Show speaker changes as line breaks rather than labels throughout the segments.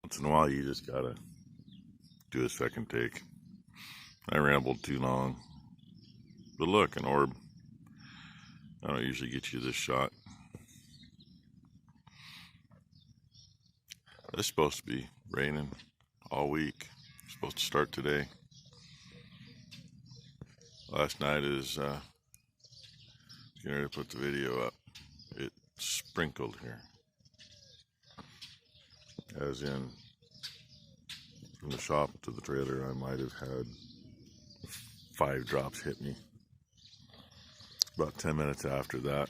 Once in a while, you just gotta do a second take. I rambled too long. But look, an orb. I don't usually get you this shot. It's supposed to be raining all week. It's supposed to start today. Last night is getting ready to put the video up. It sprinkled here. As in, from the shop to the trailer, I might have had 5 drops hit me. About 10 minutes after that,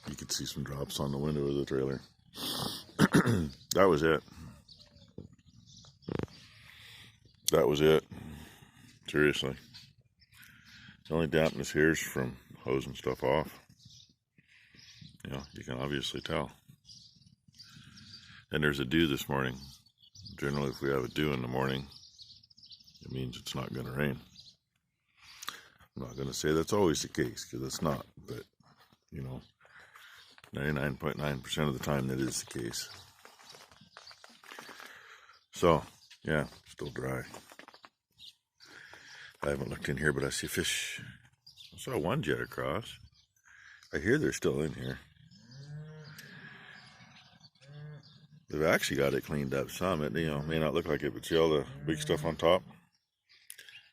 you could see some drops on the window of the trailer. That was it. That was it. Seriously. The only dampness here is from hosing stuff off. You know, you can obviously tell. And there's a dew this morning. Generally, if we have a dew in the morning, it means it's not going to rain. I'm not going to say that's always the case, because it's not. But, you know, 99.9% of the time that is the case. So, yeah, still dry. I haven't looked in here, but I see fish. I saw one jet across. I hear they're still in here. They've actually got it cleaned up some. It, you know, may not look like it, but see all the big stuff on top?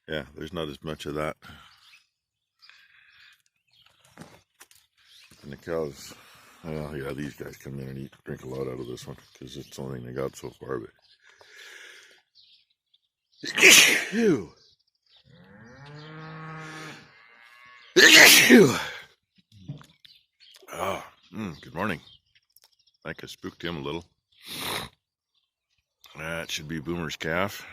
Yeah, there's not as much of that. And the cows, well, yeah, these guys come in and drink a lot out of this one, because it's the only thing they got so far, but... Ew. Oh, good morning. I think I spooked him a little. That should be Boomer's calf.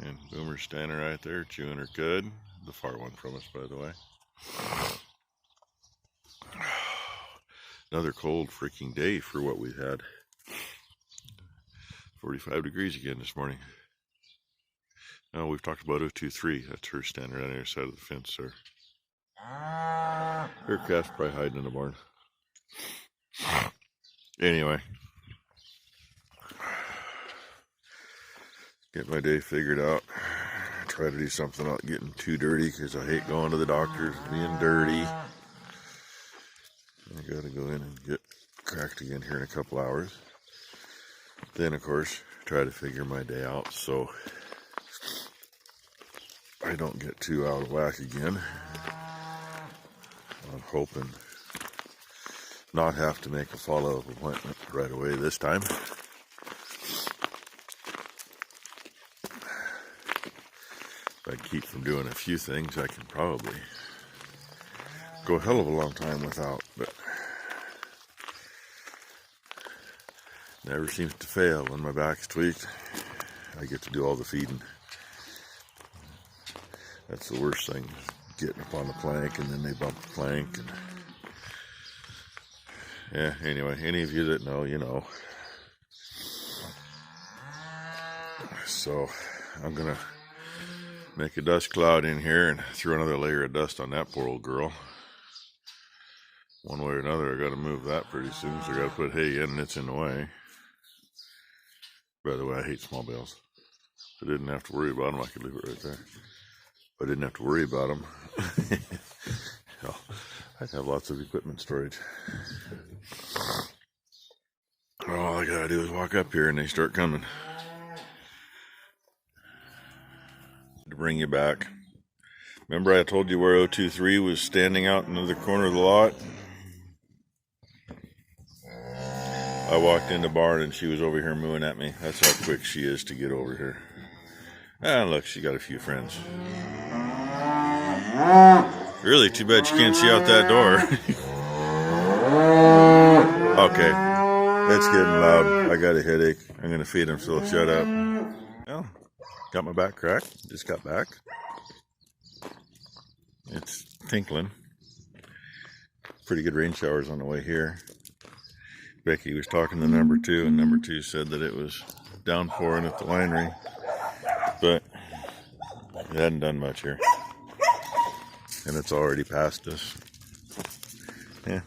And Boomer's standing right there chewing her cud. The far one from us, by the way. Another cold freaking day for what we've had. 45 degrees again this morning. Now we've talked about 023. That's her standing right on the other side of the fence there. Her calf's probably hiding in the barn. Anyway. Get my day figured out. Try to do something without getting too dirty, because I hate going to the doctor being dirty. I gotta go in and get cracked again here in a couple hours. Then, of course, try to figure my day out so I don't get too out of whack again. I'm hoping not have to make a follow-up appointment right away this time. If I keep from doing a few things, I can probably go a hell of a long time without, but never seems to fail. When my back's tweaked, I get to do all the feeding. That's the worst thing, getting up on the plank and then they bump the plank. And yeah, anyway, any of you that know, you know. So I'm gonna make a dust cloud in here and throw another layer of dust on that poor old girl. One way or another, I gotta move that pretty soon, so I gotta put hay in and it's in the way. By the way, I hate small bales. If I didn't have to worry about them, I could leave it right there. If I didn't have to worry about them, well, I'd have lots of equipment storage. All I gotta do is walk up here and they start coming. To bring you back. Remember I told you where 023 was standing out in the corner of the lot? I walked in the barn and she was over here mooing at me. That's how quick she is to get over here. And look, she got a few friends. Really, too bad you can't see out that door. Okay, it's getting loud. I got a headache. I'm going to feed him, so shut up. Well, got my back cracked. Just got back. It's tinkling. Pretty good rain showers on the way here. Becky was talking to number 2, and number 2 said that it was downpouring at the winery, but it hadn't done much here. And it's already past us. Yeah.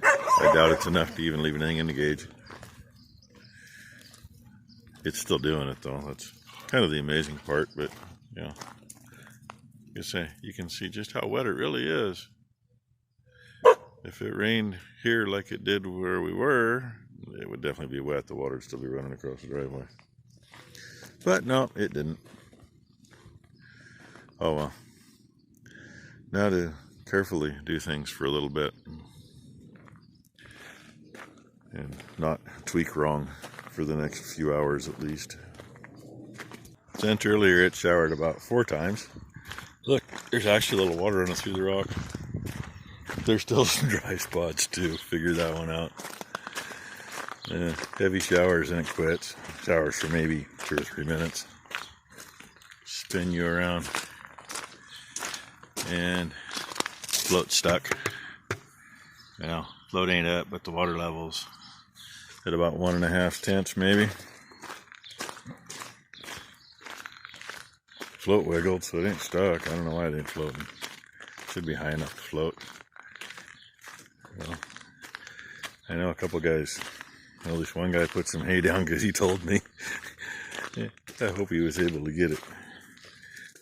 I doubt it's enough to even leave anything in the gauge. It's still doing it though. That's kind of the amazing part, but yeah. You can see just how wet it really is. If it rained here like it did where we were, it would definitely be wet. The water would still be running across the driveway. But no, it didn't. Oh well. Now to carefully do things for a little bit and not tweak wrong for the next few hours at least. Since earlier it showered about 4 times. Look, there's actually a little water running through the rock. There's still some dry spots too. Figure that one out. Heavy showers and it quits. Showers for maybe 2 or 3 minutes. Spin you around. And float stuck. Well, float ain't up, but the water level's at about 1.5 tenths maybe. Float wiggled, so it ain't stuck. I don't know why it ain't floating. Should be high enough to float. Well, I know a couple guys, at least one guy put some hay down because he told me. I hope he was able to get it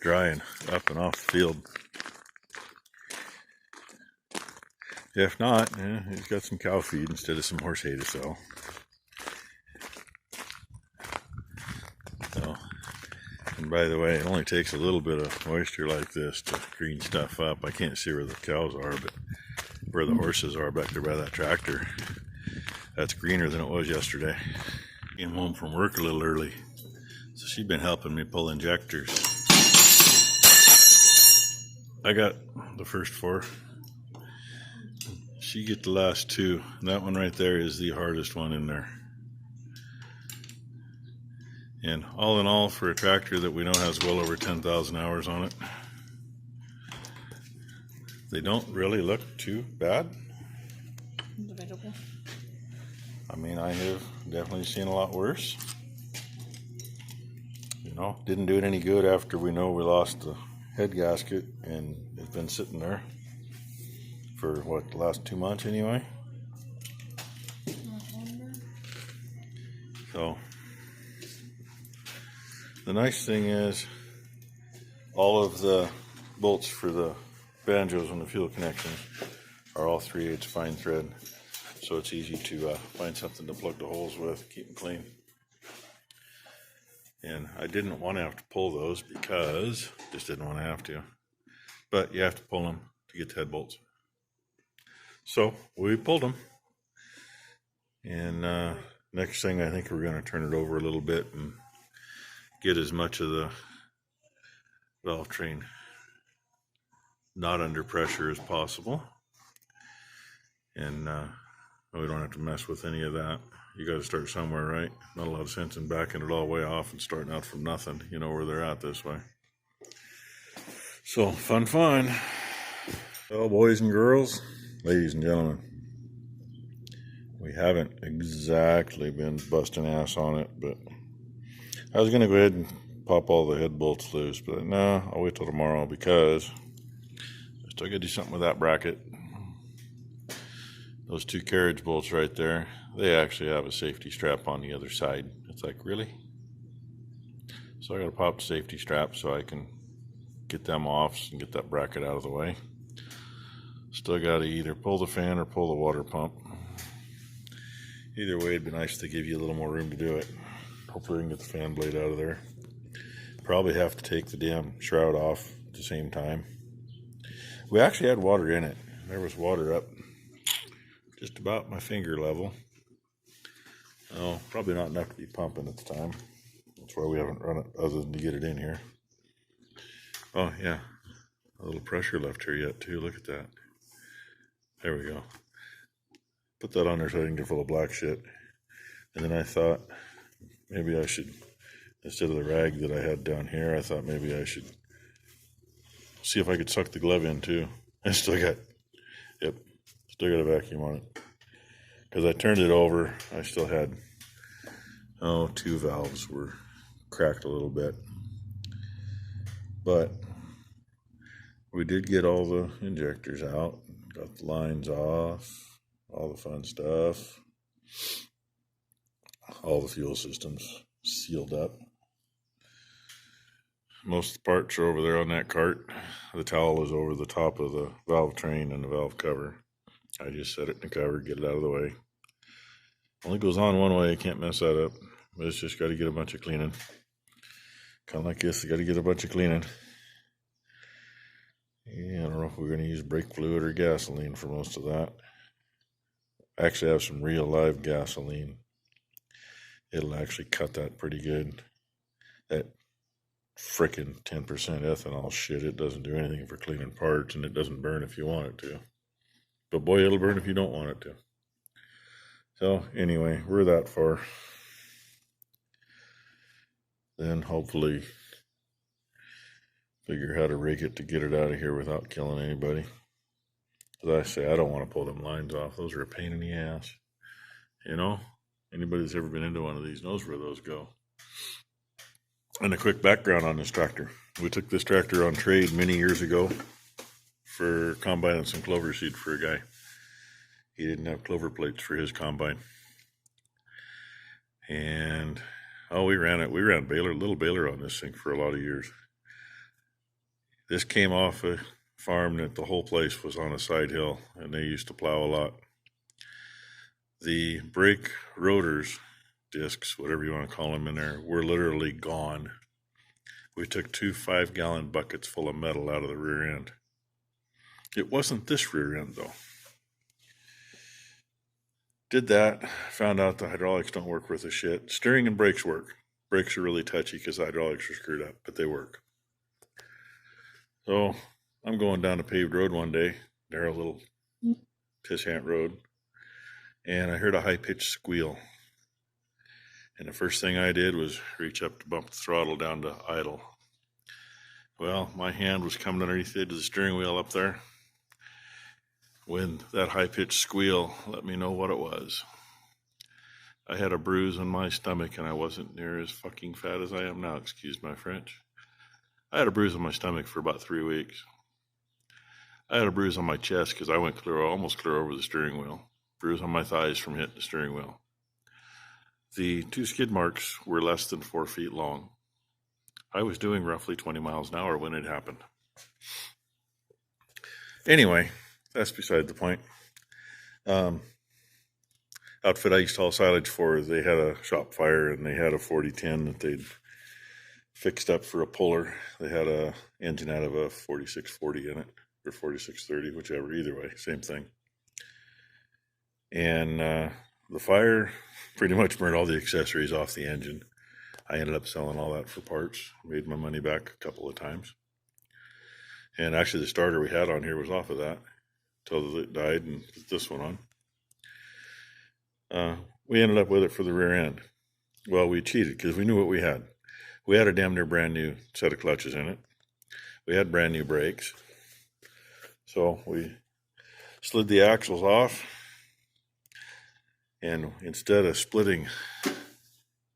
drying up and off the field. If not, he's got some cow feed instead of some horse hay to sell. So, and by the way, it only takes a little bit of moisture like this to green stuff up. I can't see where the cows are, but where the horses are back there by that tractor, that's greener than it was yesterday. Came home from work a little early, so she's been helping me pull injectors. I got the first 4. She get the last 2. That one right there is the hardest one in there. And all in all, for a tractor that we know has well over 10,000 hours on it, they don't really look too bad.
Debatable.
I mean, I have definitely seen a lot worse. You know, didn't do it any good after we know we lost the head gasket, and it's been sitting there for what, the last 2 months anyway. So the nice thing is all of the bolts for the banjos and the fuel connections are all 3/8 fine thread, so it's easy to find something to plug the holes with, keep them clean. And I didn't want to have to pull those because just didn't want to have to, but you have to pull them to get the head bolts. So we pulled them, and next thing I think we're going to turn it over a little bit and get as much of the valve train not under pressure as possible, and we don't have to mess with any of that. You got to start somewhere, right? Not a lot of sense in backing it all the way off and starting out from nothing. You know where they're at this way. So fun. Well, boys and girls, ladies and gentlemen, we haven't exactly been busting ass on it, but I was going to go ahead and pop all the head bolts loose, but no, I'll wait till tomorrow because I still got to do something with that bracket. Those 2 carriage bolts right there, they actually have a safety strap on the other side. It's like, really? So I got to pop the safety strap so I can get them off and get that bracket out of the way. Still got to either pull the fan or pull the water pump. Either way, it'd be nice to give you a little more room to do it. Hopefully we can get the fan blade out of there. Probably have to take the damn shroud off at the same time. We actually had water in it. There was water up just about my finger level. Oh, probably not enough to be pumping at the time. That's why we haven't run it other than to get it in here. Oh yeah, a little pressure left here yet too. Look at that. There we go. Put that on there so I didn't get full of black shit. And then I thought maybe I should, instead of the rag that I had down here, I thought maybe I should see if I could suck the glove in too. I still got a vacuum on it. Because I turned it over, I still had, 2 valves were cracked a little bit. But we did get all the injectors out, got the lines off, all the fun stuff, all the fuel systems sealed up. Most of the parts are over there on that cart. The towel is over the top of the valve train and the valve cover. I just set it in the cover, get it out of the way. Only goes on one way, can't mess that up. But it's just got to get a bunch of cleaning. Kind of like this, got to get a bunch of cleaning. Yeah, I don't know if we're going to use brake fluid or gasoline for most of that. I actually have some real live gasoline. It'll actually cut that pretty good. That frickin' 10% ethanol shit, it doesn't do anything for cleaning parts, and it doesn't burn if you want it to. But boy, it'll burn if you don't want it to. So anyway, we're that far. Then hopefully figure how to rig it to get it out of here without killing anybody. As I say, I don't want to pull them lines off. Those are a pain in the ass. You know, anybody that's ever been into one of these knows where those go. And a quick background on this tractor. We took this tractor on trade many years ago for combining some clover seed for a guy. He didn't have clover plates for his combine. And, we ran it. We ran little baler on this thing for a lot of years. This came off a farm that the whole place was on a side hill, and they used to plow a lot. The brake rotors, discs, whatever you want to call them in there, were literally gone. We took 2 5-gallon buckets full of metal out of the rear end. It wasn't this rear end, though. Did that, found out the hydraulics don't work worth a shit. Steering and brakes work. Brakes are really touchy because the hydraulics are screwed up, but they work. So I'm going down a paved road one day, narrow little Tishant road, and I heard a high-pitched squeal. And the first thing I did was reach up to bump the throttle down to idle. Well, my hand was coming underneath the edge of the steering wheel up there when that high-pitched squeal let me know what it was. I had a bruise on my stomach, and I wasn't near as fucking fat as I am now, excuse my French. I had a bruise on my stomach for about 3 weeks. I had a bruise on my chest because I went almost clear over the steering wheel. Bruise on my thighs from hitting the steering wheel. The 2 skid marks were less than 4 feet long. I was doing roughly 20 miles an hour when it happened. Anyway, that's beside the point. Outfit I used to haul silage for, they had a shop fire, and they had a 4010 that they'd fixed up for a puller. They had a engine out of a 4640 in it, or 4630, whichever, either way, same thing. And the fire pretty much burned all the accessories off the engine. I ended up selling all that for parts, made my money back a couple of times. And actually the starter we had on here was off of that until it died and put this one on. We ended up with it for the rear end. Well, we cheated because we knew what we had. We had a damn near brand new set of clutches in it. We had brand new brakes. So we slid the axles off, and instead of splitting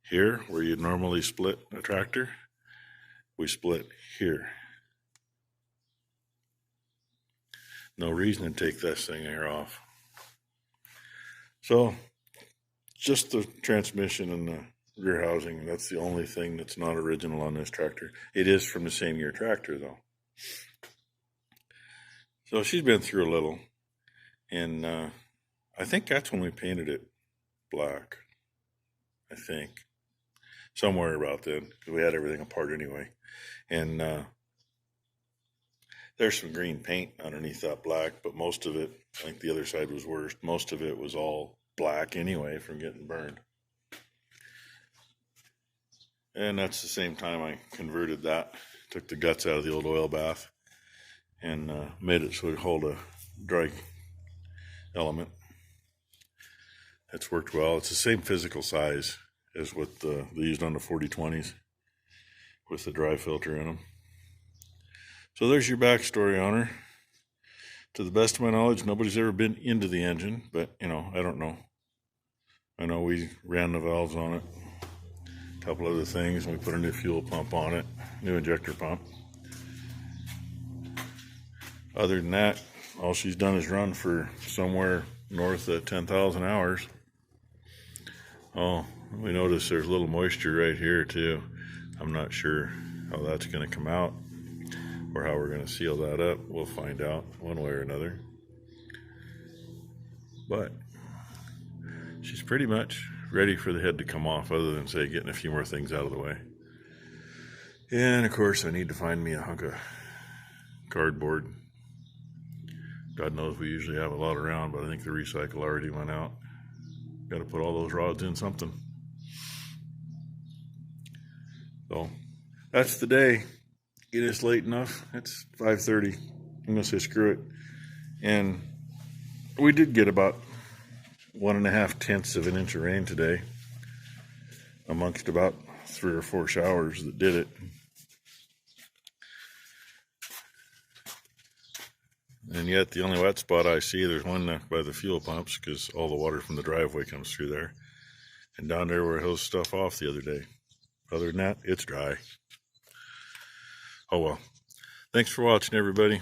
here where you'd normally split a tractor, we split here. No reason to take this thing here off. So just the transmission and the rear housing, that's the only thing that's not original on this tractor. It is from the same year tractor though. So she's been through a little, and I think that's when we painted it black. I think somewhere about then, because we had everything apart anyway. And there's some green paint underneath that black, but most of it, I think the other side was worse. Most of it was all black anyway from getting burned. And that's the same time I converted that, took the guts out of the old oil bath and made it so it hold a dry element. It's worked well. It's the same physical size as what they used on the 4020s with the dry filter in them. So there's your backstory on her. To the best of my knowledge, nobody's ever been into the engine, but, I don't know. I know we ran the valves on it, a couple other things, and we put a new fuel pump on it, new injector pump. Other than that, all she's done is run for somewhere north of 10,000 hours. Oh, We notice there's a little moisture right here too. I'm not sure how that's going to come out or how we're going to seal that up. We'll find out one way or another. But she's pretty much ready for the head to come off, other than, say, getting a few more things out of the way. And of course I need to find me a hunk of cardboard. God knows we usually have a lot around, but I think the recycle already went out. Got to put all those rods in something. So that's the day. It is late enough. It's 5:30. I'm gonna say screw it. And we did get about 1.5 of an inch of rain today, amongst about 3 or 4 showers that did it. And yet the only wet spot I see, there's one by the fuel pumps, because all the water from the driveway comes through there. And down there where it hosed stuff off the other day. Other than that, it's dry. Oh well. Thanks for watching, everybody.